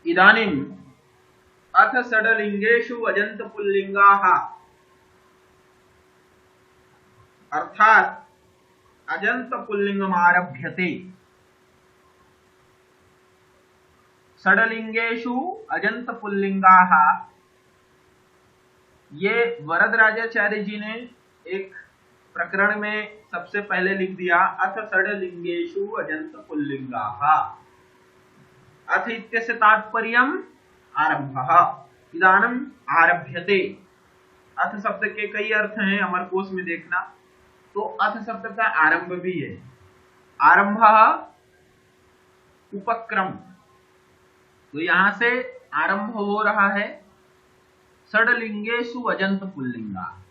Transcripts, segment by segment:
इदानीम् अथ षडलिंगेषु अजंत पुल्लिंगाः अर्थात अजंत पुल्लिंगमारभ्यते। षडलिंगेषु अजंत पुल्लिंगाः, ये वरदराजाचार्य जी ने एक प्रकरण में सबसे पहले लिख दिया, अथ षडलिंगेषु अजंत पुल्लिंगाः। अथ इत्यस्य तात्पर्यम् आरंभः, इदानीम् आरभ्यते। अथ शब्द के कई अर्थ हैं, अमरकोश में देखना। तो अथ शब्द का आरंभ भी है। आरंभः उपक्रम, तो यहां से आरंभ हो रहा है। षडलिंगेषु अजंत पुल्लिंगा,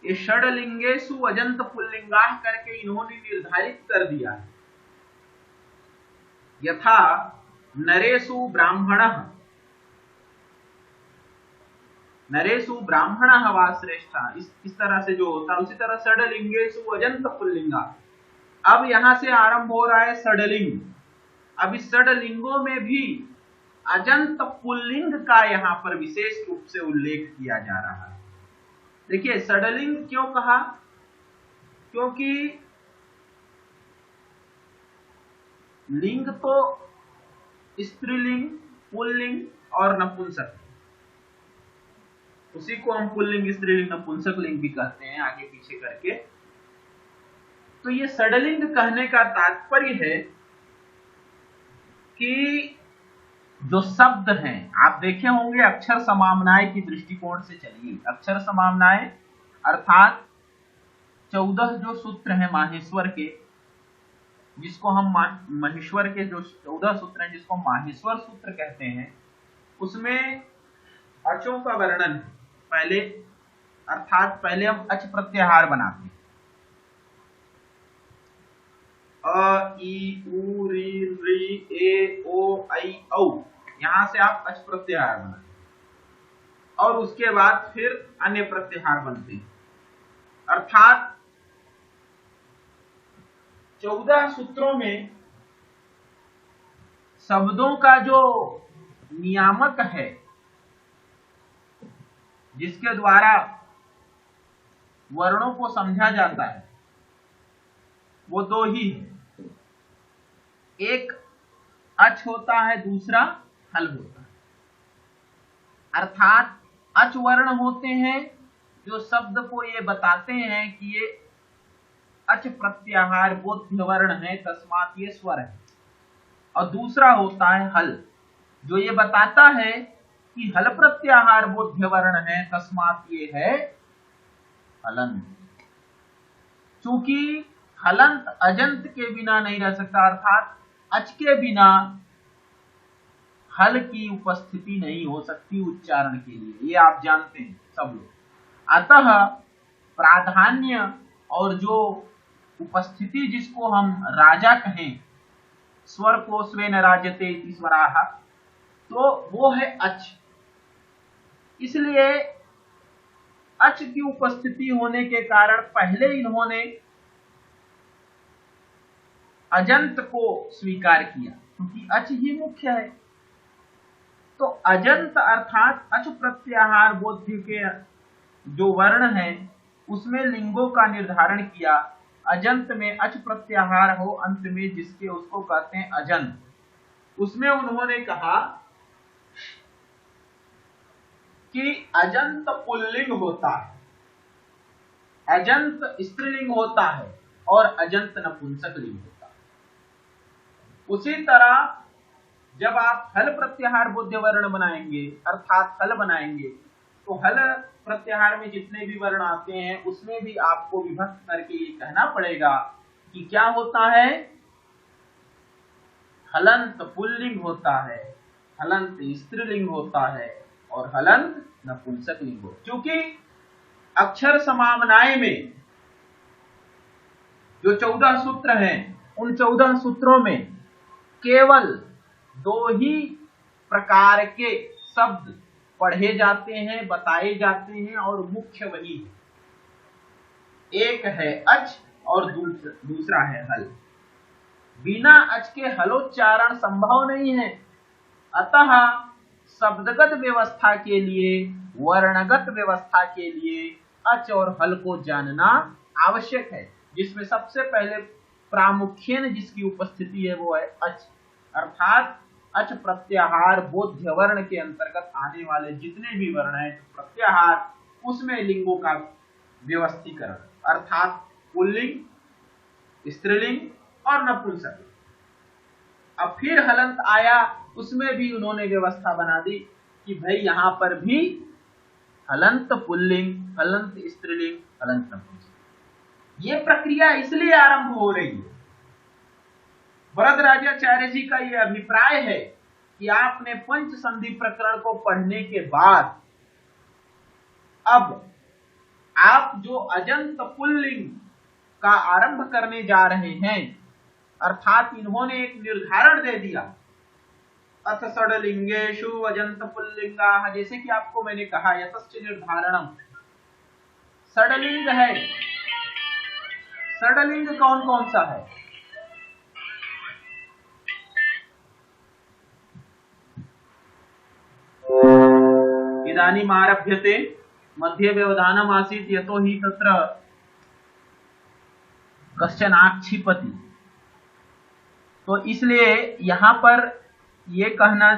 ये षडलिंगेषु अजंत पुल्लिंगा करके इन्होंने निर्धारित कर दिया है। यथा नरेषु ब्राह्मणः, नरेषु ब्राह्मणः वा श्रेष्ठः, इस तरह से जो होता है, उसी तरह षडलिंगेषु अजंत पुल्लिंगा। अब यहां से आरंभ हो रहा है षडलिंग। अब इस षडलिंगों में भी अजंत पुल्लिंग का यहां पर विशेष रूप से उल्लेख किया जा रहा है। देखिए षडलिंग क्यों कहा, क्योंकि लिंग तो स्त्रीलिंग, पुल्लिंग और नपुंसक, उसी को हम पुल्लिंग, स्त्रीलिंग, नपुंसक लिंग भी कहते हैं आगे पीछे करके। तो ये षडलिंग कहने का तात्पर्य है कि जो शब्द हैं, आप देखे होंगे अक्षर समामनाय की दृष्टिकोण से चलिए। अक्षर समामनाय अर्थात 14 जो सूत्र हैं माहेश्वर के, जिसको हम महेश्वर के जो 14 सूत्र हैं जिसको माहेश्वर सूत्र कहते हैं, उसमें अचों का वर्णन है पहले। अर्थात पहले हम अच प्रत्याहार बनाते हैं, अ, ई, उ, री, री, ए, ओ, ऐ, औ, यहां से आप अच प्रत्याहार बनाते हैं और उसके बाद फिर अन्य प्रत्याहार बनते हैं। अर्थात 14 सूत्रों में शब्दों का जो नियामक है, जिसके द्वारा वर्णों को समझा जाता है, वो दो ही है। एक अच होता है, दूसरा हल होता है। अर्थात अच वर्ण होते हैं जो शब्द को ये बताते हैं कि ये अच प्रत्याहार बोध्य वर्ण है, तस्मात ये स्वर है। और दूसरा होता है हल, जो ये बताता है कि हल प्रत्याहार बोध्य वर्ण है, तस्मात ये है हलंत। चूंकि हलंत अजंत के बिना नहीं रह सकता, अर्थात अच के बिना हल की उपस्थिति नहीं हो सकती उच्चारण के लिए, ये आप जानते हैं सब लोग। अतः प्राधान्य और जो उपस्थिति जिसको हम राजा कहें, स्वर को स्वेन राजते इति स्वराः, तो वो है अच। इसलिए अच की उपस्थिति होने के कारण पहले इन्होंने अजंत को स्वीकार किया, क्योंकि अच ही मुख्य है। तो अजंत अर्थात अच प्रत्याहार बोध्य के जो वर्ण है उसमें लिंगों का निर्धारण किया। अजंत में अच प्रत्याहार हो अंत में जिसके, उसको कहते हैं अजंत। उसमें उन्होंने कहा कि अजंत पुल्लिंग होता है, अजंत स्त्रीलिंग होता है और अजंत नपुंसक लिंग होता है। उसी तरह जब आप हल प्रत्याहार बोध्य वर्ण बनाएंगे, अर्थात हल बनाएंगे, तो हल प्रत्याहार में जितने भी वर्ण आते हैं उसमें भी आपको विभक्त करके ये कहना पड़ेगा कि क्या होता है, हलंत पुल्लिंग होता है, हलंत स्त्रीलिंग होता है और हलंत नपुंसक लिंग होता है। क्योंकि अक्षर समामनाय में जो 14 सूत्र हैं, उन 14 सूत्रों में केवल 2 ही प्रकार के शब्द पढ़े जाते हैं, बताए जाते हैं और मुख्य वही है। एक है अच और दूसरा है हल। बिना अच के हलोच्चारण संभव नहीं है। अतः शब्दगत व्यवस्था के लिए, वर्णगत व्यवस्था के लिए अच और हल को जानना आवश्यक है, जिसमें सबसे पहले प्रामुख्यन जिसकी उपस्थिति है वो है अच, अर्थात अच प्रत्याहार बोध्य वर्ण के अंतर्गत आने वाले जितने भी वर्ण हैं प्रत्याहार, उसमें लिंगों का व्यवस्थीकरण, अर्थात पुल्लिंग, स्त्रीलिंग और नपुंसक। अब फिर हलंत आया, उसमें भी उन्होंने व्यवस्था बना दी कि भाई यहां पर भी हलंत पुल्लिंग, हलंत स्त्रीलिंग, हलंत नपुंसक। ये प्रक्रिया इसलिए आरंभ हो रही है, वरदराजाचार्य जी का यह अभिप्राय है कि आपने पंच संधि प्रकरण को पढ़ने के बाद अब आप जो अजंत पुल्लिंग का आरंभ करने जा रहे हैं, अर्थात इन्होंने एक निर्धारण दे दिया, अथ षड्लिंगेषु अजंत पुल्लिंगा, जैसे कि आपको मैंने कहा यतश्च निर्धारणम, षड्लिंग है। षड्लिंग कौन कौन सा है? इदानीम् आरभ्यते मध्ये व्यवधानम आसीत् यतो हि तत्र कश्चन आक्षिपति। तो इसलिए यहां पर ये कहना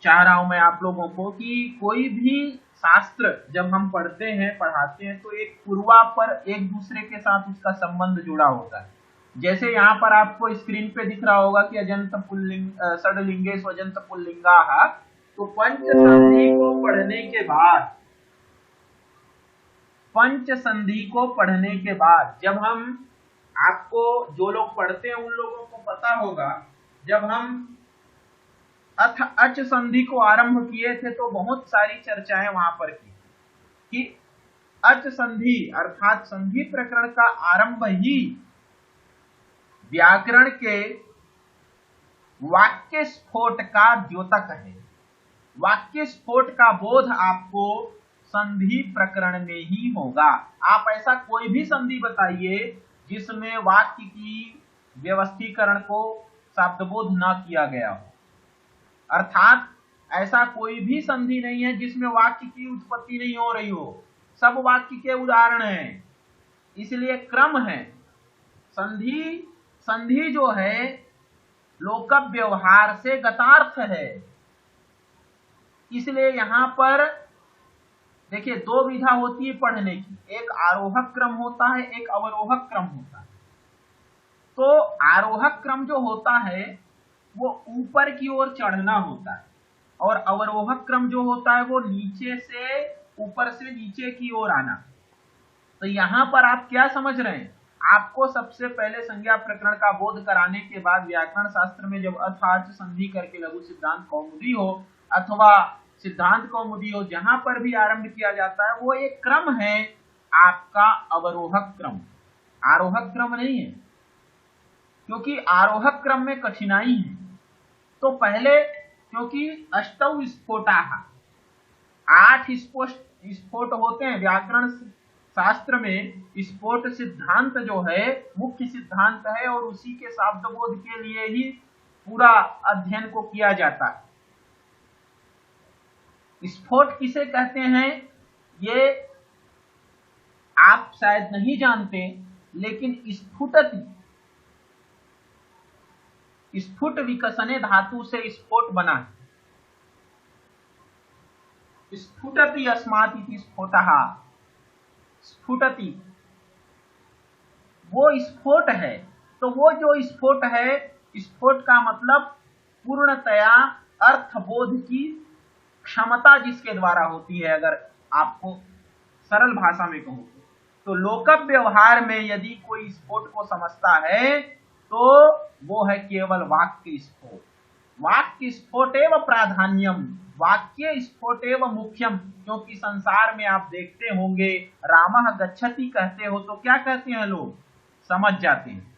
चाह रहा हूं मैं आप लोगों को कि कोई भी शास्त्र जब हम पढ़ते हैं, पढ़ाते हैं, तो एक पूर्वापर एक दूसरे के साथ उसका संबंध जुड़ा होता है। जैसे यहाँ पर आपको स्क्रीन पे दिख रहा होगा कि अजंत पुल्लिंग षड्लिंगेषु अजंत पुल्लिंगाः, तो पंच संधि को पढ़ने के बाद, पंच संधि को पढ़ने के बाद जब हम, आपको जो लोग पढ़ते हैं उन लोगों को पता होगा, जब हम अथ अच संधि को आरंभ किए थे तो बहुत सारी चर्चाएं वहां पर की कि अच संधि अर्थात संधि प्रकरण का आरंभ ही व्याकरण के वाक्य स्फोट का द्योतक है। वाक्य स्फोट का बोध आपको संधि प्रकरण में ही होगा। आप ऐसा कोई भी संधि बताइए जिसमें वाक्य की व्यवस्थीकरण को शब्दबोध न किया गया हो, अर्थात ऐसा कोई भी संधि नहीं है जिसमें वाक्य की उत्पत्ति नहीं हो रही हो, सब वाक्य के उदाहरण हैं। इसलिए क्रम है। संधि जो है लोक व्यवहार से गतार्थ है। इसलिए यहां पर देखिए दो विधा होती है पढ़ने की, एक आरोहक क्रम होता है, एक अवरोहक क्रम होता है। तो आरोहक क्रम जो होता है वो ऊपर की ओर चढ़ना होता है, और अवरोहक क्रम जो होता है वो नीचे से, ऊपर से नीचे की ओर आना। तो यहां पर आप क्या समझ रहे हैं? आपको सबसे पहले संज्ञा प्रकरण का बोध कराने के बाद व्याकरण शास्त्र में जब अर्थाच संधि करके लघु सिद्धांत कौमुदी हो अथवा सिद्धांत कौमुदी हो, जहां पर भी आरंभ किया जाता है वो एक क्रम है आपका अवरोहक क्रम, आरोहक क्रम नहीं है, क्योंकि आरोहक क्रम में कठिनाई है। तो पहले क्योंकि अष्टौ स्फोटाः, 8 स्फोट होते हैं व्याकरण शास्त्र में। स्फोट सिद्धांत जो है मुख्य सिद्धांत है और उसी के शब्दबोध के लिए ही पूरा अध्ययन को किया जाता है। स्फोट किसे कहते हैं ये आप शायद नहीं जानते, लेकिन स्फुट विकसने धातु से स्फोट बना है। स्फुटति अस्मात् इति स्फोटः, स्फुटति वो स्फोट है। तो वो जो स्फोट है, स्फोट का मतलब पूर्णतया अर्थबोध की क्षमता जिसके द्वारा होती है। अगर आपको सरल भाषा में कहूं तो लोक व्यवहार में यदि कोई स्फोट को समझता है तो वो है केवल वाक्य स्फोट। वाक्य स्फोट एवं प्राधान्यम, वाक्य स्फोट एवं मुख्यम। क्योंकि संसार में आप देखते होंगे रामः गच्छति कहते हो तो क्या कहते हैं लोग? समझ जाते हैं,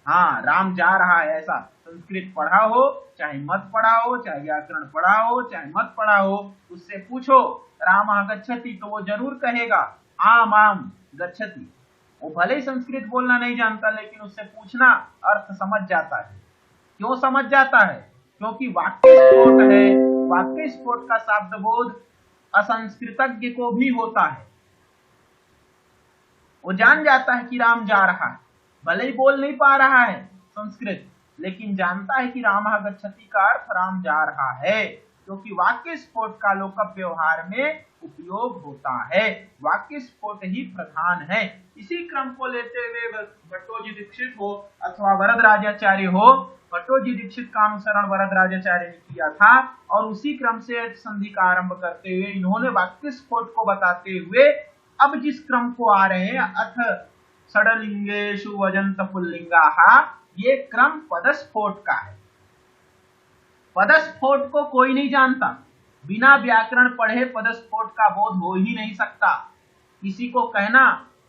हाँ राम जा रहा है। ऐसा संस्कृत पढ़ा हो चाहे मत पढ़ा हो, चाहे व्याकरण पढ़ा हो चाहे मत पढ़ा हो, उससे पूछो रामः गच्छति तो वो जरूर कहेगा आम आम गच्छति। वो भले ही संस्कृत बोलना नहीं जानता, लेकिन उससे पूछना अर्थ समझ जाता है। क्यों समझ जाता है? क्योंकि वाक्य स्फोट है, वाक्य स्फोट का शब्द बोध असंस्कृतज्ञ को भी होता है। वो जान जाता है कि राम जा रहा है, भले ही बोल नहीं पा रहा है संस्कृत, लेकिन जानता है कि रामः गच्छति का अर्थ राम जा रहा है, क्योंकि वाक्य स्फोट का लोक व्यवहार में उपयोग होता है। वाक्य स्फोट ही प्रधान है। इसी क्रम को लेते हुए भट्टोजी दीक्षित हो अथवा वरदराजाचार्य हो, भट्टोजी दीक्षित का अनुसरण वरदराजाचार्य ने किया था और उसी क्रम से संधि का आरंभ करते हुए इन्होंने वाक्य स्फोट को बताते हुए अब जिस क्रम को आ रहे हैं अथ षडलिंगेषु वजंत पुल्लिंगाः, ये क्रम पदस्फोट का है। पदस्फोट को कोई नहीं जानता, बिना व्याकरण पढ़े पदस्फोट का बोध हो ही नहीं सकता। किसी को कहना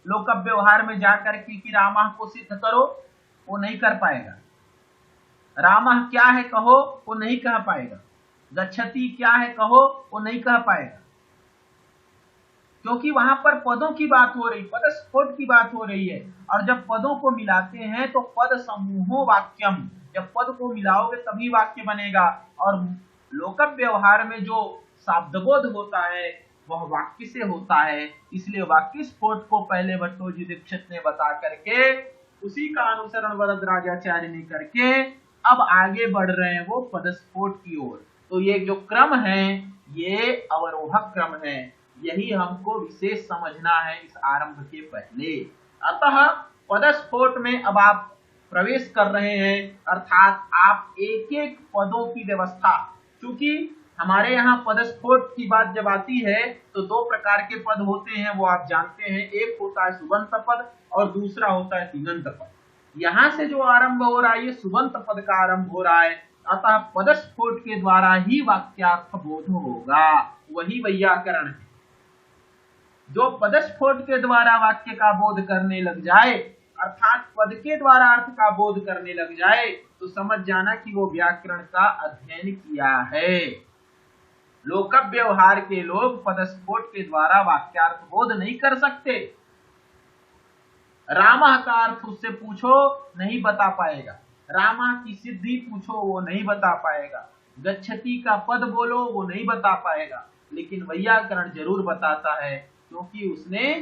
लोक व्यवहार में जाकर के कि रामः को सिद्ध करो, वो नहीं कर पाएगा। रामः क्या है कहो, वो नहीं कह पाएगा। गच्छति क्या है कहो, वो नहीं कह पाएगा, क्योंकि वहां पर पदों की बात हो रही, पदस्फोट की बात हो रही है। और जब पदों को मिलाते हैं तो पद समूहो वाक्यम, जब पद को मिलाओगे तभी वाक्य बनेगा। और लोक व्यवहार में जो शब्दबोध होता है वह वाक्य से होता है। इसलिए वाक्य स्फोट को पहले भट्टोजी दीक्षित ने बता करके उसी का अनुसरण वरदराजाचार्य ने करके अब आगे बढ़ रहे हैं वो पदस्फोट की ओर। तो ये जो क्रम है ये अवरोहक क्रम है, यही हमको विशेष समझना है इस आरंभ के पहले। अतः पदस्फोट में अब आप प्रवेश कर रहे हैं, अर्थात आप एक एक पदों की व्यवस्था, चूंकि हमारे यहाँ पदस्फोट की बात जब आती है तो दो प्रकार के पद होते हैं, वो आप जानते हैं। एक होता है सुबंत पद और दूसरा होता है तिङन्त पद। यहाँ से जो आरंभ हो रहा है ये सुबंत पद का आरंभ हो रहा है, अतः पदस्फोट के द्वारा ही वाक्यार्थ बोध होगा, वही वैयाकरण है। जो पदस्फोट के द्वारा वाक्य का बोध करने लग जाए, अर्थात पद के द्वारा अर्थ का बोध करने लग जाए, तो समझ जाना कि वो व्याकरण का अध्ययन किया है। लोक व्यवहार के लोग पदस्फोट के द्वारा वाक्यार्थ बोध नहीं कर सकते। रामः का अर्थ उससे पूछो नहीं बता पाएगा, रामः की सिद्धि पूछो वो नहीं बता पाएगा, गच्छति का पद बोलो वो नहीं बता पाएगा, लेकिन वैयाकरण जरूर बताता है, क्योंकि उसने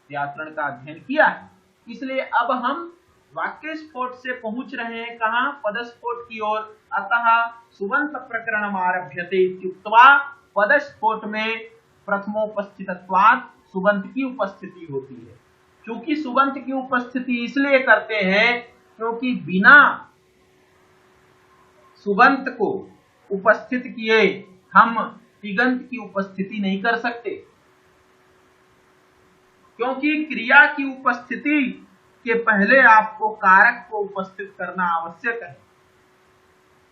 व्याकरण का अध्ययन किया है। इसलिए अब हम वाक्य स्फोट से पहुंच रहे हैं कहां, पदस्फोट की ओर। अतः सुबंत प्रकरणम आरभ्यते इत्युक्त्वा, पदस्फोट में प्रथमोपस्थितत्वात् सुबंत की उपस्थिति होती है। क्योंकि सुबंत की उपस्थिति इसलिए करते हैं क्योंकि बिना सुबंत को उपस्थित किए हम तिङन्त की उपस्थिति नहीं कर सकते, क्योंकि क्रिया की उपस्थिति के पहले आपको कारक को उपस्थित करना आवश्यक है,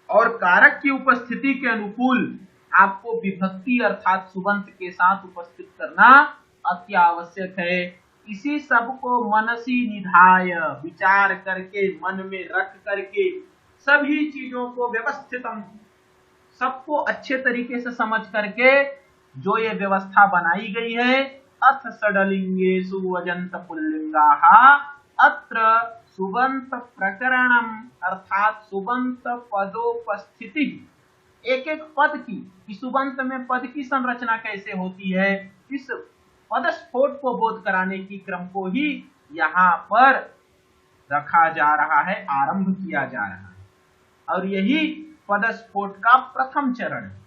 और कारक की उपस्थिति के अनुकूल आपको विभक्ति अर्थात सुबंत के साथ उपस्थित करना अति आवश्यक है। इसी सब को मनसी निधाय, विचार करके मन में रख करके सभी चीजों को व्यवस्थित, सबको अच्छे तरीके से समझ करके जो ये व्यवस्था बनाई गई है, अथ षडलिंगेषु वजंत पुल्लिंगाः, अत्र सुबंत प्रकरणम अर्थात सुबंत पदोपस्थिति, एक एक पद की, कि सुबंत में पद की संरचना कैसे होती है, इस पदस्फोट को बोध कराने की क्रम को ही यहाँ पर रखा जा रहा है, आरंभ किया जा रहा है। और यही पदस्फोट का प्रथम चरण है,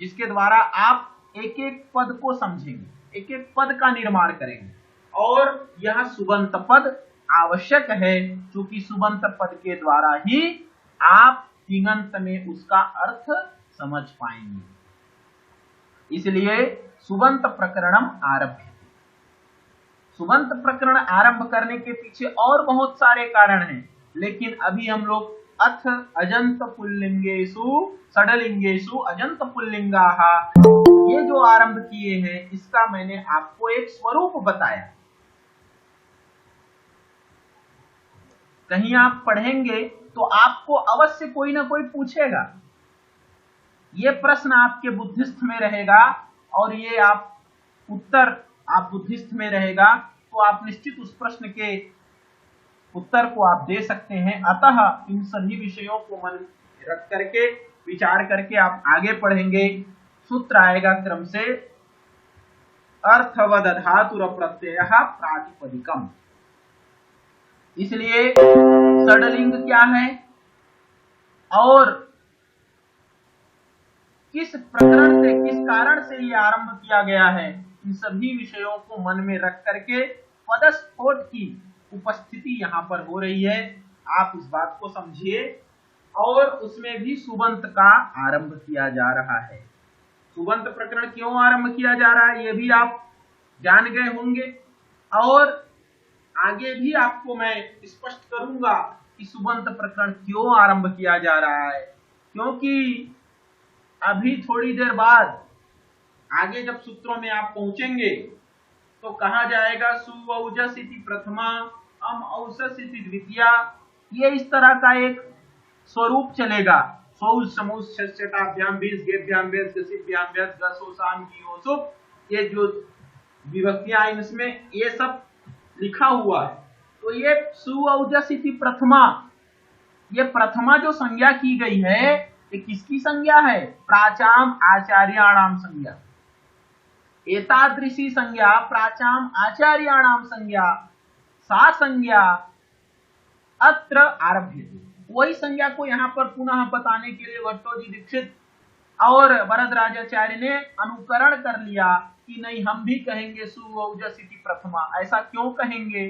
जिसके द्वारा आप एक एक पद को समझेंगे, एक एक पद का निर्माण करेंगे। और यह सुबंत पद आवश्यक है, क्योंकि सुबंत पद के द्वारा ही आप तिङन्त में उसका अर्थ समझ पाएंगे। इसलिए सुबंत प्रकरणम आरभ्य, सुबंत प्रकरण आरंभ करने के पीछे और बहुत सारे कारण हैं, लेकिन अभी हम लोग अथ अजंत पुल्लिंगेषु षडलिंगेषु अजंत पुल्लिंगाः ये जो आरंभ किए हैं, इसका मैंने आपको एक स्वरूप बताया। कहीं आप पढ़ेंगे तो आपको अवश्य कोई ना कोई पूछेगा, ये प्रश्न आपके बुद्धिस्थ में रहेगा और ये आप उत्तर आप बुद्धिस्थ में रहेगा, तो आप निश्चित उस प्रश्न के उत्तर को आप दे सकते हैं। अतः इन सभी विषयों को मन रख करके विचार करके आप आगे पढ़ेंगे। सूत्र आएगा क्रम से अर्थवद धातुर प्रत्यय प्रातिपदिकम। इसलिए षडलिंग क्या है और किस प्रकरण से, किस कारण से ये आरंभ किया गया है, इन सभी विषयों को मन में रख करके पदस्फोट की उपस्थिति यहाँ पर हो रही है। आप इस बात को समझिए। और उसमें भी सुबंत का आरंभ किया जा रहा है। सुबंत प्रकरण क्यों आरंभ किया जा रहा है ये भी आप जान गए होंगे और आगे भी आपको मैं स्पष्ट करूंगा कि सुबंत प्रकरण क्यों आरंभ किया जा रहा है। क्योंकि अभी थोड़ी देर बाद आगे जब सूत्रों में आप पहुंचेंगे तो कहा जाएगा सुऔजस इति प्रथमा अम औसस इति द्वितीया। ये इस तरह का एक स्वरूप चलेगा। सौज समूस षट्टाभ्याम बीस गेभ्याम वेद गसिभ्याम वेद गसोसाम की ओसुप, ये जो विभक्तियां इसमें ये सब लिखा हुआ है। तो ये सुऔजस इति प्रथमा, ये प्रथमा जो संज्ञा की गई है ये किसकी संज्ञा है? प्राचाम आचार्याणाम संज्ञा। एतादृशी संज्ञा प्राचाम आचार्याणाम संज्ञा, सा संज्ञा अत्र आरभ्यते। वही संज्ञा को यहाँ पर पुनः बताने के लिए भट्टोजी दीक्षित और वरदराजाचार्य ने अनुकरण कर लिया कि नहीं, हम भी कहेंगे सुऔजस इति प्रथमा। ऐसा क्यों कहेंगे?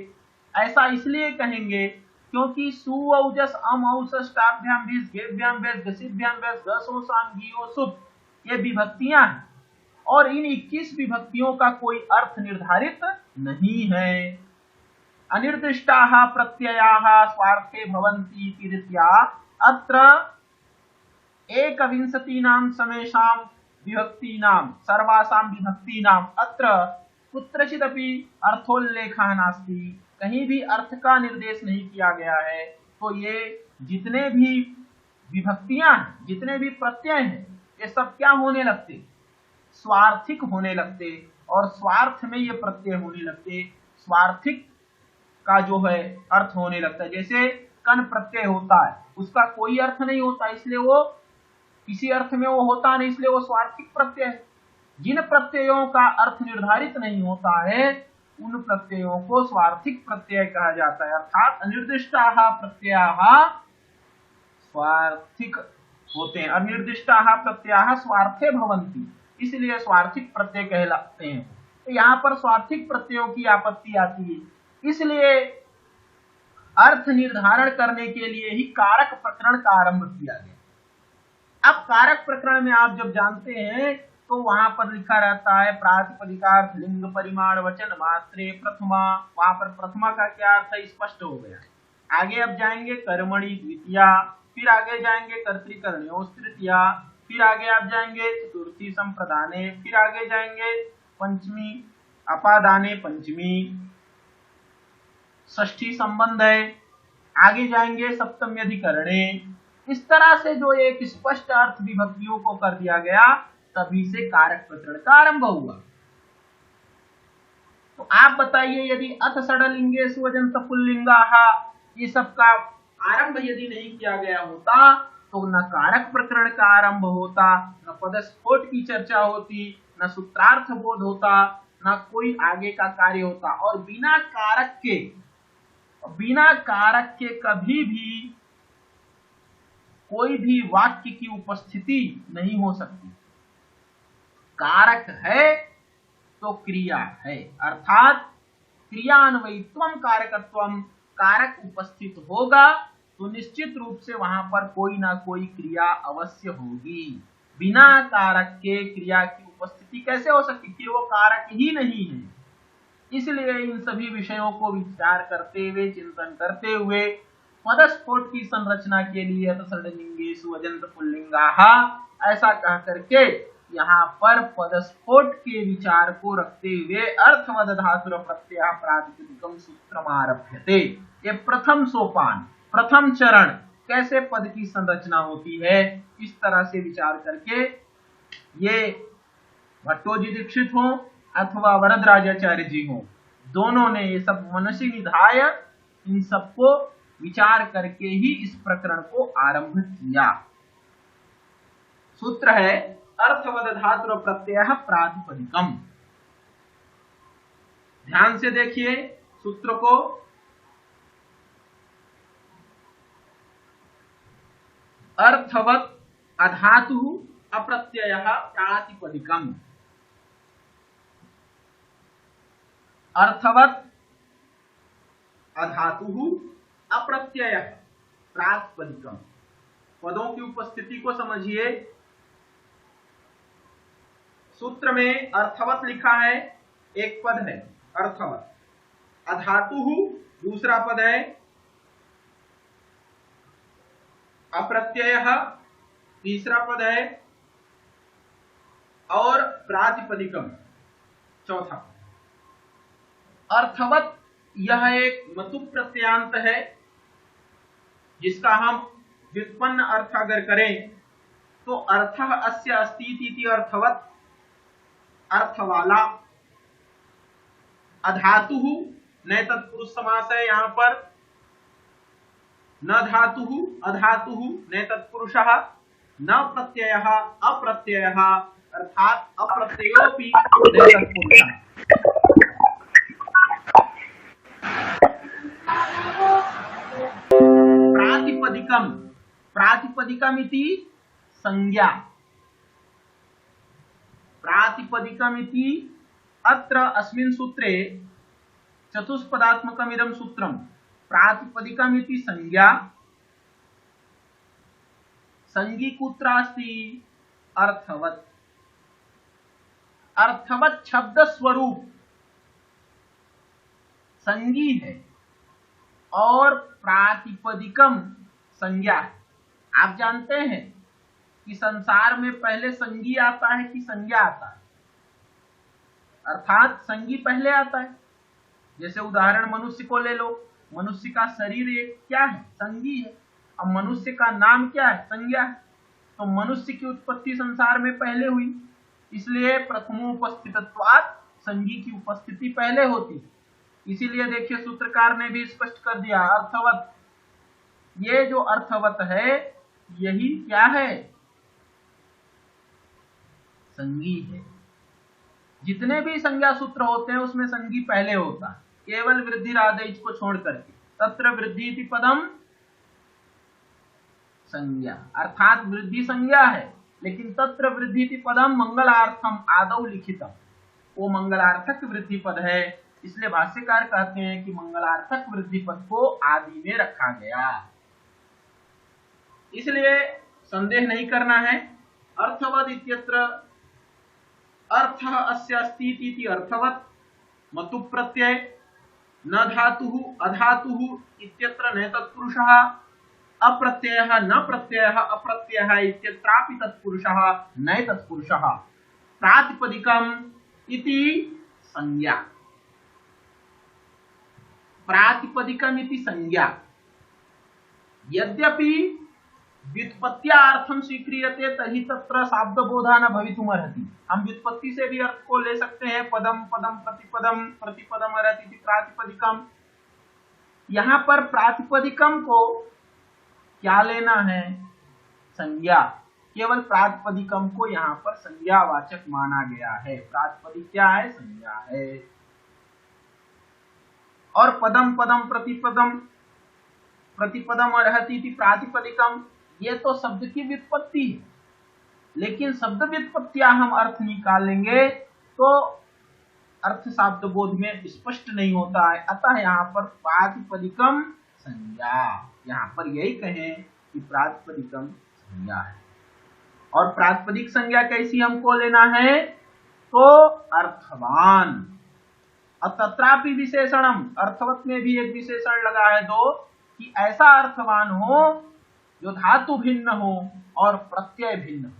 ऐसा इसलिए कहेंगे क्योंकि सुऔजस अमौसष्टाभ्याम बीस गेभ्याम वेद गसिभ्याम वेद गसोसाम गीओसुप, ये विभक्तियां हैं और इन 21 विभक्तियों का कोई अर्थ निर्धारित नहीं है। अनिर्दिष्टाः प्रत्ययाः स्वार्थे भवन्ति इति रीत्या अत्र एकविंशतीनां समेषां विभक्तीनां सर्वासां विभक्तीनां अत्र कुत्रचिदपि अर्थोल्लेखः नास्ति। कहीं भी अर्थ का निर्देश नहीं किया गया है। तो ये जितने भी विभक्तियां हैं, जितने भी प्रत्यय हैं, ये सब क्या होने लगते? स्वार्थिक होने लगते और स्वार्थ में ये प्रत्यय होने लगते। स्वार्थिक का जो है अर्थ होने लगता है। जैसे कन प्रत्यय होता है, उसका कोई अर्थ नहीं होता, इसलिए वो किसी अर्थ में वो होता नहीं, इसलिए वो स्वार्थिक प्रत्यय है। जिन प्रत्ययों का अर्थ निर्धारित नहीं होता है उन प्रत्ययों को स्वार्थिक प्रत्यय कहा जाता है। अर्थात अनिर्दिष्टाः प्रत्ययाः स्वार्थिक होते हैं। अनिर्दिष्टाः प्रत्ययाः स्वार्थे भवन्ति, इसलिए स्वार्थिक प्रत्यय कहलाते हैं। तो यहाँ पर स्वार्थिक प्रत्ययों की आपत्ति आती है, इसलिए अर्थ निर्धारण करने के लिए ही कारक प्रकरण का आरंभ किया गया। अब कारक प्रकरण में आप जब जानते हैं तो वहां पर लिखा रहता है प्रातिपदिकार्थ लिंग परिमाण वचन मात्रे प्रथमा। वहां पर प्रथमा का क्या अर्थ है स्पष्ट हो गया। आगे अब जाएंगे कर्मणि द्वितीया, फिर आगे जाएंगे कर्तृकर्ण्योस् तृतीया, फिर आगे आप जाएंगे चतुर्थी संप्रदाने, फिर आगे जाएंगे पंचमी अपादाने पंचमी, षष्ठी संबंध है, आगे जाएंगे सप्तमी अधिकरणे। इस तरह से जो एक स्पष्ट अर्थ विभक्तियों को कर दिया गया, तभी से कारक प्रकरण का आरंभ हुआ। तो आप बताइए, यदि अथ षडलिंगेषु अजन्त पुल्लिंगाः, ये सब का आरंभ यदि नहीं किया गया होता तो न कारक प्रकरण का आरंभ होता, न पदस्फोट की चर्चा होती, न सूत्रार्थ बोध होता, न कोई आगे का कार्य होता। और बिना कारक के कभी भी कोई भी वाक्य की उपस्थिति नहीं हो सकती। कारक है तो क्रिया है, अर्थात क्रियान्वयित्वम कारकत्वम। कारक उपस्थित होगा तो निश्चित रूप से वहां पर कोई ना कोई क्रिया अवश्य होगी। बिना कारक के क्रिया की उपस्थिति कैसे हो सकती? कि वो कारक ही नहीं है। इसलिए इन सभी विषयों को विचार करते हुए, चिंतन करते हुए पदस्फोट की संरचना के लिए अथ षडलिंगेषु अजन्त पुल्लिंगाः ऐसा कह करके यहाँ पर पदस्फोट के विचार को रखते हुए अर्थवद धातुर प्रत्यय प्रातिपदिकम सूत्रम आरभ्यते। ये प्रथम सोपान, प्रथम चरण, कैसे पद की संरचना होती है, इस तरह से विचार करके ये भट्टोजी दीक्षित हो अथवा वरदराजाचार्य जी हो, दोनों ने ये सब मनसी निधाय इन सबको विचार करके ही इस प्रकरण को आरंभ किया। सूत्र है अर्थवद धातु प्रत्यय प्रातिपदिकम। ध्यान से देखिए सूत्र को। अर्थवत अधातु अप्रत्यय प्रातिपदिकम। अर्थवत अधातु अप्रत्यय प्रातिपदिकम। पदों की उपस्थिति को समझिए। सूत्र में अर्थवत लिखा है, एक पद है अर्थवत। अधातु दूसरा पद है, अप्रत्यय तीसरा पद है, और प्रातिपदिकम चौथा पद। अर्थवत यह एक मतु प्रत्ययांत है, जिसका हम व्युत्पन्न अर्थ अगर करें तो अर्थः अस्य अस्ति इति अर्थवत, अर्थ वाला। अधातु न तत्पुरुष समास है यहाँ पर। न धातु अधातु न तत्पुरुषः, न प्रत्ययः अप्रत्ययः, अर्थात अप्रत्ययोपि न तत्पुरुषः। प्रातिपदिकम, प्रातिपदिकम इति संज्ञा। प्रातिपदिकम इति अत्र अस्मिन् सूत्रे चतुष्पदात्मकम् इदं सूत्रं। प्रातिपदिकम इति संज्ञा। संज्ञी कुत्र अस्ति? अर्थवत्। अर्थवत् शब्द स्वरूप संज्ञी है और प्रातिपदिकम संज्ञा। आप जानते हैं कि संसार में पहले संज्ञी आता है कि संज्ञा आता है? अर्थात संज्ञी पहले आता है। जैसे उदाहरण मनुष्य को ले लो। मनुष्य का शरीर एक क्या है? संज्ञी है। अब मनुष्य का नाम क्या है? संज्ञा है। तो मनुष्य की उत्पत्ति संसार में पहले हुई, इसलिए प्रथमोपस्थितत्वात् संज्ञी की उपस्थिति पहले होती। इसीलिए देखिए सूत्रकार ने भी स्पष्ट कर दिया, अर्थवत। ये जो अर्थवत है यही क्या है? संज्ञी है। जितने भी संज्ञा सूत्र होते हैं उसमें संज्ञी पहले होता है, केवल वृद्धिरादेश को छोड़ करके। तत्र वृद्धि इति पदम संज्ञा, अर्थात वृद्धि संज्ञा है, लेकिन तत्र वृद्धि इति पदम मंगलार्थम आदौ लिखितम, वो मंगलार्थक वृद्धि पद है। इसलिए भाष्यकार कहते हैं कि मंगलार्थक वृद्धि पद को आदि में रखा गया। इसलिए संदेह नहीं करना है। अर्थवद इत्यत्र अर्थः अस्य अस्ति इति अर्थवत् मतु प्रत्यय। न धातुः अधातुः इत्यत्र न तत्पुरुषः, अप्रत्ययः न प्रत्ययः अप्रत्ययः इत्यत्रापि तत्पुरुषः न तत्पुरुषः। प्रातिपदिकम् इति संज्ञा। प्रातिपदिकम् इति संज्ञा। यद्यपि व्युत्पत्त्यार्थं स्वीक्रियते तर्हि तत्र शाब्दबोधा न भवितुमर्हति। हम व्युत्पत्ति से भी अर्थ को ले सकते हैं। पदम पदम प्रतिपदम प्रतिपदम अर्हति इति प्रातिपदिकम। यहाँ पर प्रातिपदिकम को क्या लेना है? संज्ञा। केवल प्रातिपदिकम को यहाँ पर संज्ञावाचक माना गया है। प्रातिपदिक क्या है? संज्ञा है। और पदम पदम प्रतिपदम प्रतिपदम अर्हति इति प्रातिपदिकम, ये तो शब्द की व्युत्पत्ति है, लेकिन शब्द व्युत्पत्तियां हम अर्थ निकालेंगे तो अर्थ शब्द बोध में स्पष्ट नहीं होता है। अतः यहाँ पर प्रातिपदिकम संज्ञा, यहाँ पर यही कहें कि प्रातिपदिकम संज्ञा है। और प्रातिपदिक संज्ञा कैसी हमको लेना है? तो अर्थवान। और तत्रापि विशेषणम, अर्थवत में भी एक विशेषण लगा है दो, कि ऐसा अर्थवान हो जो धातु भिन्न हो और प्रत्यय भिन्न हो।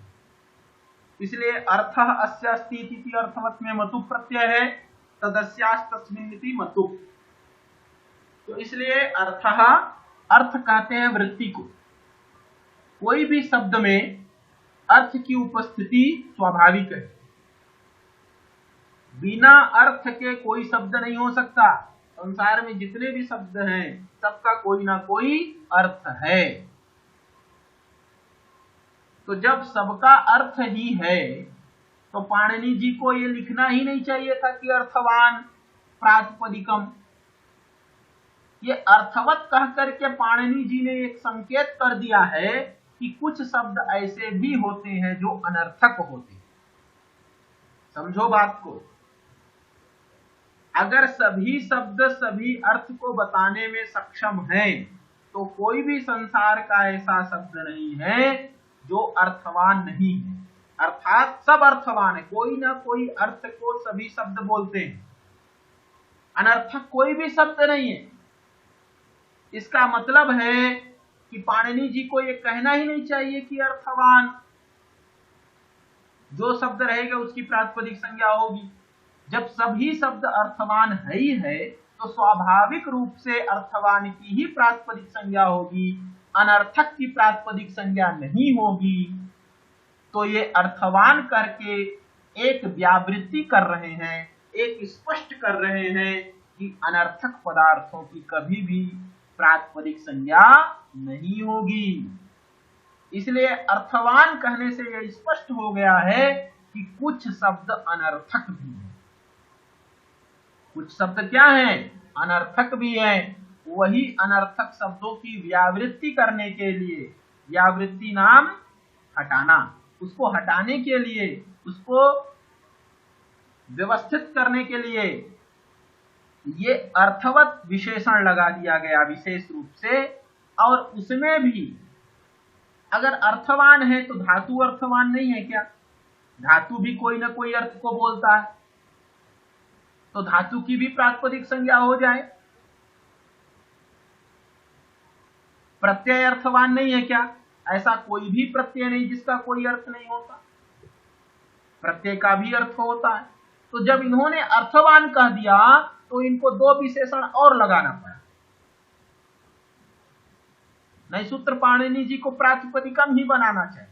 इसलिए अर्थः अस्य अस्ति इति अर्थवत में मतु प्रत्यय है, तदस्यास्तस्मिन् इति मतु। तो इसलिए अर्थः, अर्थ कहते हैं वृत्ति को। कोई भी शब्द में अर्थ की उपस्थिति स्वाभाविक है। बिना अर्थ के कोई शब्द नहीं हो सकता। संसार में जितने भी शब्द हैं सबका कोई ना कोई अर्थ है। तो जब सबका अर्थ ही है तो पाणिनि जी को ये लिखना ही नहीं चाहिए था कि अर्थवान प्रातिपदिकम। ये अर्थवत कह करके पाणिनि जी ने एक संकेत कर दिया है कि कुछ शब्द ऐसे भी होते हैं जो अनर्थक होते हैं। समझो बात को। अगर सभी शब्द सभी अर्थ को बताने में सक्षम हैं, तो कोई भी संसार का ऐसा शब्द नहीं है जो अर्थवान नहीं है। अर्थात सब अर्थवान है, कोई ना कोई अर्थ को सभी शब्द बोलते हैं, अनर्थक कोई भी शब्द नहीं है। इसका मतलब है कि पाणिनि जी को यह कहना ही नहीं चाहिए कि अर्थवान, जो शब्द रहेगा उसकी प्रातिपदिक संज्ञा होगी। जब सभी शब्द अर्थवान है ही है तो स्वाभाविक रूप से अर्थवान की ही प्रातिपदिक संज्ञा होगी, अनर्थक की प्रातिपदिक संज्ञा नहीं होगी। तो ये अर्थवान करके एक व्यावृत्ति कर रहे हैं, एक स्पष्ट कर रहे हैं कि अनर्थक पदार्थों की कभी भी प्रातिपदिक संज्ञा नहीं होगी। इसलिए अर्थवान कहने से यह स्पष्ट हो गया है कि कुछ शब्द अनर्थक भी हैं। कुछ शब्द क्या हैं? अनर्थक भी हैं। वही अनर्थक शब्दों की व्यावृत्ति करने के लिए, व्यावृत्ति नाम हटाना, उसको हटाने के लिए, उसको व्यवस्थित करने के लिए ये अर्थवत विशेषण लगा दिया गया विशेष रूप से। और उसमें भी अगर अर्थवान है तो धातु अर्थवान नहीं है क्या? धातु भी कोई ना कोई अर्थ को बोलता है, तो धातु की भी प्रातिपदिक संज्ञा हो जाए। प्रत्यय अर्थवान नहीं है क्या? ऐसा कोई भी प्रत्यय नहीं जिसका कोई अर्थ नहीं होता, प्रत्यय का भी अर्थ होता है। तो जब इन्होंने अर्थवान कह दिया तो इनको दो विशेषण और लगाना पड़ा। नहीं, सूत्र पाणिनि जी को प्रातिपदिकम ही बनाना चाहिए।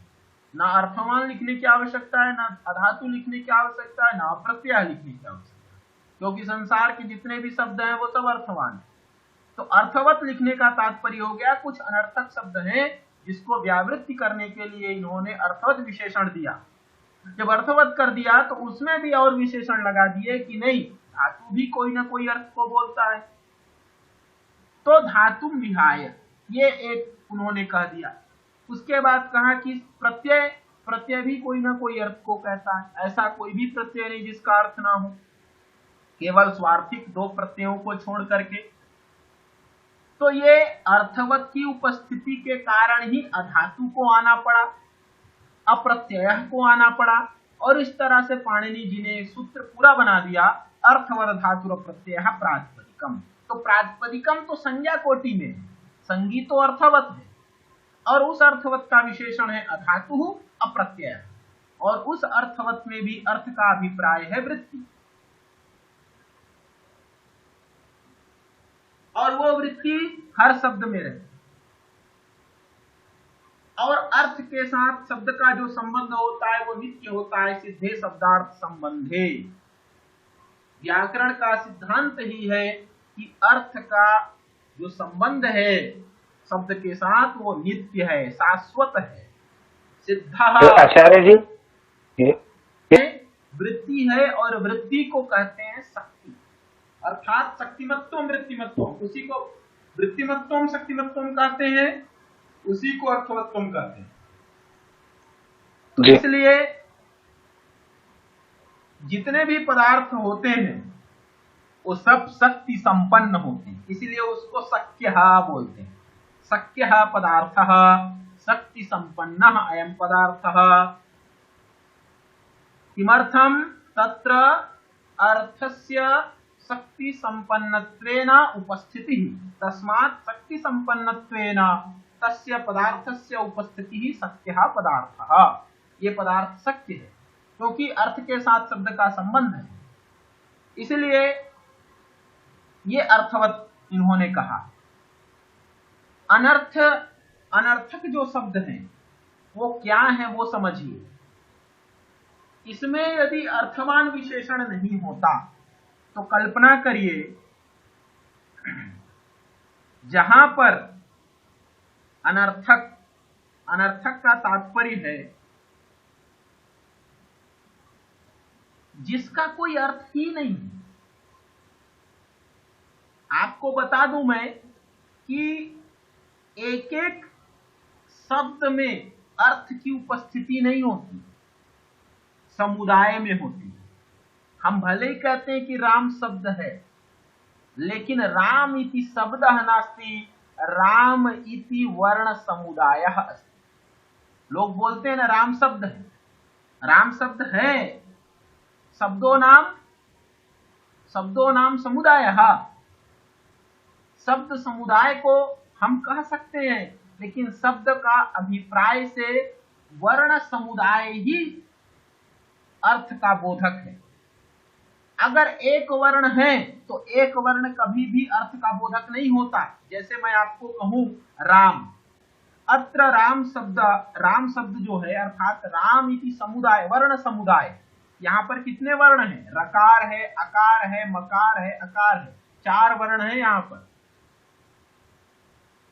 ना अर्थवान लिखने की आवश्यकता है, ना अधातु लिखने की आवश्यकता है, ना अप्रत्यय लिखने की आवश्यकता है, क्योंकि संसार के जितने भी शब्द हैं वो सब अर्थवान है। तो अर्थवत लिखने का तात्पर्य हो गया कुछ अनर्थक शब्द हैं जिसको व्यावृत्ति करने के लिए इन्होंने अर्थवत विशेषण दिया। जब अर्थवत कर दिया तो उसमें भी और विशेषण लगा दिए कि नहीं, धातु भी कोई ना कोई अर्थ को बोलता है। तो धातुम विहाय ये एक उन्होंने कह दिया। उसके बाद कहा कि प्रत्यय भी कोई ना कोई अर्थ को कहता है। ऐसा कोई भी प्रत्यय नहीं जिसका अर्थ ना हो, केवल स्वार्थिक दो प्रत्ययों को छोड़ करके। तो ये अर्थवत की उपस्थिति के कारण ही अधातु को आना पड़ा, अप्रत्यय को आना पड़ा, और इस तरह से पाणिनि जी ने सूत्र पूरा बना दिया। अर्थवत धातु प्रत्यय प्रातिपदिकम। तो प्रातिपदिकम तो संज्ञा कोटि में है, संगी तो अर्थवत है, और उस अर्थवत का विशेषण है अधातु अप्रत्यय, और उस अर्थवत में भी अर्थ का अभिप्राय है वृत्ति, और वो वृत्ति हर शब्द में रहती। और अर्थ के साथ शब्द का जो संबंध होता है वो नित्य होता है, सिद्धे शब्दार्थ संबंधे। व्याकरण का सिद्धांत ही है कि अर्थ का जो संबंध है शब्द के साथ वो नित्य है, शाश्वत है, सिद्धा आचार्य जी वृत्ति है। और वृत्ति को कहते हैं शक्ति, अर्थात शक्तिमत्वम वृत्तिमत्वम। उसी को वृत्तिमत्वम शक्तिमत्वम कहते हैं, उसी को अर्थवत्वम कहते हैं। तो इसलिए जितने भी पदार्थ होते हैं वो सब शक्ति संपन्न होते हैं, इसलिए उसको शक्यः बोलते हैं। शक्यः पदार्थः शक्ति संपन्नः अयं पदार्थः। किमर्थम? तत्र अर्थस्य शक्ति संपन्नत्वेन उपस्थितिः, तस्मात् शक्ति संपन्नत्वेन तस्य पदार्थस्य उपस्थितिः शक्यः पदार्थः। ये पदार्थ शक्य है क्योंकि अर्थ के साथ शब्द का संबंध है, इसलिए ये अर्थवत इन्होंने कहा। अनर्थक जो शब्द हैं वो क्या है वो समझिए। इसमें यदि अर्थवान विशेषण नहीं होता तो कल्पना करिए जहां पर अनर्थक का तात्पर्य है जिसका कोई अर्थ ही नहीं। आपको बता दूं मैं कि एक एक शब्द में अर्थ की उपस्थिति नहीं होती, समुदाय में होती है। हम भले ही कहते हैं कि राम शब्द है, लेकिन राम इति शब्दः नास्ति, राम इति वर्ण समुदायः अस्ति। लोग बोलते हैं ना राम शब्द है, राम शब्द है, शब्दों नाम समुदायः। शब्द समुदाय को हम कह सकते हैं, लेकिन शब्द का अभिप्राय से वर्ण समुदाय ही अर्थ का बोधक है। अगर एक वर्ण है तो एक वर्ण कभी भी अर्थ का बोधक नहीं होता। जैसे मैं आपको कहूं राम, अत्र राम शब्द जो है अर्थात राम इति समुदाय, वर्ण समुदाय। यहाँ पर कितने वर्ण हैं? रकार है, अकार है, मकार है, अकार है, 4 वर्ण है। यहाँ पर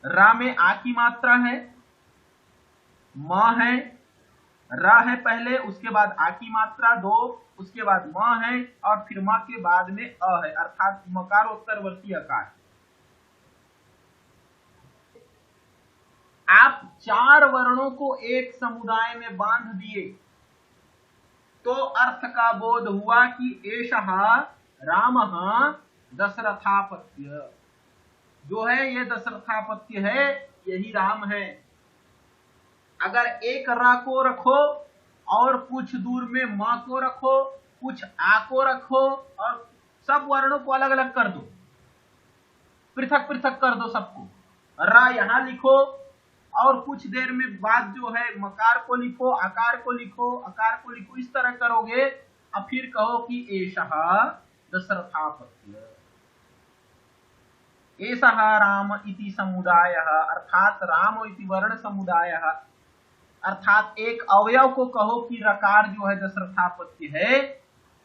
रा में आ की मात्रा है, म है, र है पहले, उसके बाद आ की मात्रा 2, उसके बाद म है और फिर म के बाद में अ है, अर्थात मकारोत्तरवर्ती अकार। आप 4 वर्णों को एक समुदाय में बांध दिए तो अर्थ का बोध हुआ कि एषः रामः दशरथापत्य। जो है ये दशरथापत्य है, यही राम है। अगर एक रा को रखो और कुछ दूर में म को रखो, कुछ आ को रखो और सब वर्णों को अलग अलग कर दो, पृथक पृथक कर दो सबको। रा यहां लिखो और कुछ देर में बाद जो है मकार को लिखो, आकार को लिखो, आकार को लिखो, इस तरह करोगे। अब फिर कहो कि एषः दशरथापत्य, एषः राम इति समुदायः, अर्थात राम इति वर्ण समुदायः। अर्थात एक अवयव को कहो कि रकार जो है दशरथापत्य है,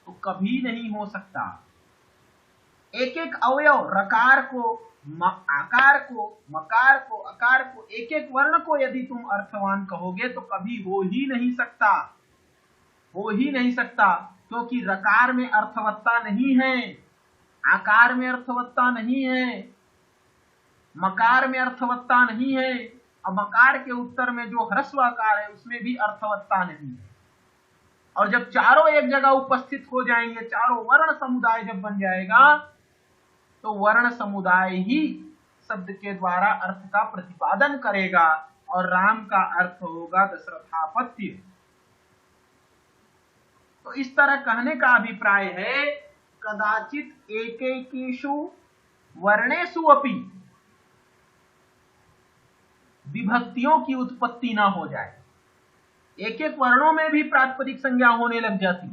तो कभी नहीं हो सकता। एक एक अवयव, रकार को, आकार को, मकार को, अकार को, एक एक वर्ण को यदि तुम अर्थवान कहोगे तो कभी हो ही नहीं सकता, हो ही नहीं सकता। क्योंकि रकार में अर्थवत्ता नहीं है, आकार में अर्थवत्ता नहीं है, मकार में अर्थवत्ता नहीं है, और मकार के उत्तर में जो ह्रस्व आकार है उसमें भी अर्थवत्ता नहीं है। और जब चारों एक जगह उपस्थित हो जाएंगे, चारों वर्ण समुदाय जब बन जाएगा, तो वर्ण समुदाय ही शब्द के द्वारा अर्थ का प्रतिपादन करेगा और राम का अर्थ होगा दशरथापत्य। तो इस तरह कहने का अभिप्राय है, कदाचित एकैकेषु वर्णेषु अपि विभक्तियों की उत्पत्ति ना हो जाए। एक एक वर्णों में भी प्रातिपदिक संज्ञा होने लग जाती।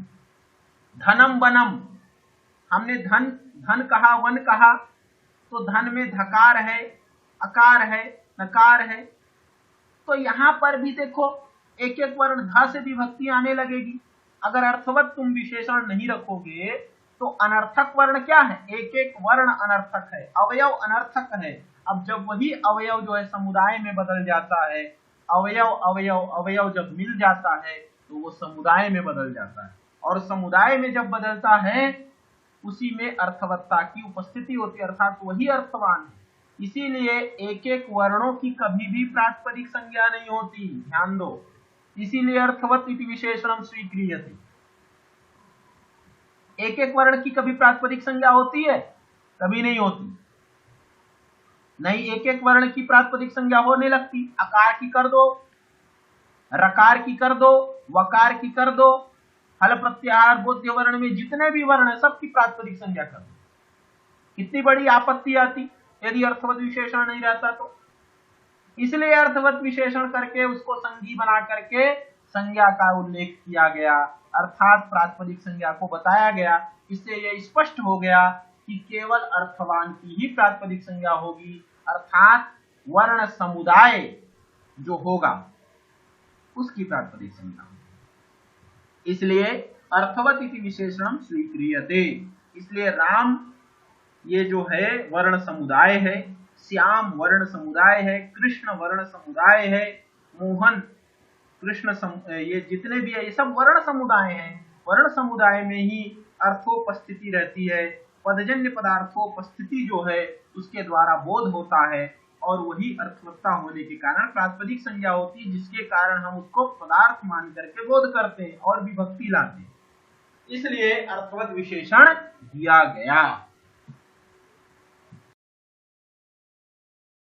धनम वनम, हमने धन धन कहा, वन कहा, तो धन में धकार है, अकार है, नकार है। तो यहां पर भी देखो एक एक वर्ण ध से विभक्ति आने लगेगी। अगर अर्थवत तुम विशेषण नहीं रखोगे तो अनर्थक वर्ण क्या है? एक एक वर्ण अनर्थक है, अवयव अनर्थक है। अब जब वही अवयव जो है समुदाय में बदल जाता है, अवयव अवयव अवयव जब मिल जाता है तो वो समुदाय में बदल जाता है, और समुदाय में जब बदलता है उसी में अर्थवत्ता की उपस्थिति होती है, अर्थात वही अर्थवान है। इसीलिए एक एक वर्णों की कभी भी प्रातिपदिक संज्ञा नहीं होती, ध्यान दो। इसीलिए अर्थवत इति विशेषणम स्वीक्रियते। एक एक वर्ण की कभी प्रातिपदिक संज्ञा होती है? कभी नहीं होती। नहीं, एक एक वर्ण की प्रातिपदिक संज्ञा होने लगती। अकार की कर दो, रकार की कर दो, वकार की कर दो, हल प्रत्याहार बोध्य वर्ण में जितने भी वर्ण है सबकी प्रातिपदिक संज्ञा कर दो। कितनी बड़ी आपत्ति आती यदि अर्थवत विशेषण नहीं रहता तो। इसलिए अर्थवत विशेषण करके उसको संज्ञी बना करके संज्ञा का उल्लेख किया गया, अर्थात प्रातिपदिक संज्ञा को बताया गया। इससे यह स्पष्ट हो गया कि केवल अर्थवान की ही प्रातिपदिक संज्ञा होगी, अर्थात वर्ण समुदाय जो होगा उसकी प्रातिपदिक संज्ञा होगी। इसलिए अर्थवत इति विशेषणम स्वीक्रियते। इसलिए राम ये जो है वर्ण समुदाय है, श्याम वर्ण समुदाय है, कृष्ण वर्ण समुदाय है, मोहन, कृष्ण ये जितने भी है ये सब वर्ण समुदाय हैं। वर्ण समुदाय में ही अर्थोपस्थिति रहती है। पदजन्य पदार्थोपस्थिति जो है उसके द्वारा बोध होता है और वही अर्थवत्ता होने के कारण प्रातिपदिक संज्ञा होती है, जिसके कारण हम उसको पदार्थ मान करके बोध करते हैं और विभक्ति लाते हैं। इसलिए अर्थवत विशेषण दिया गया।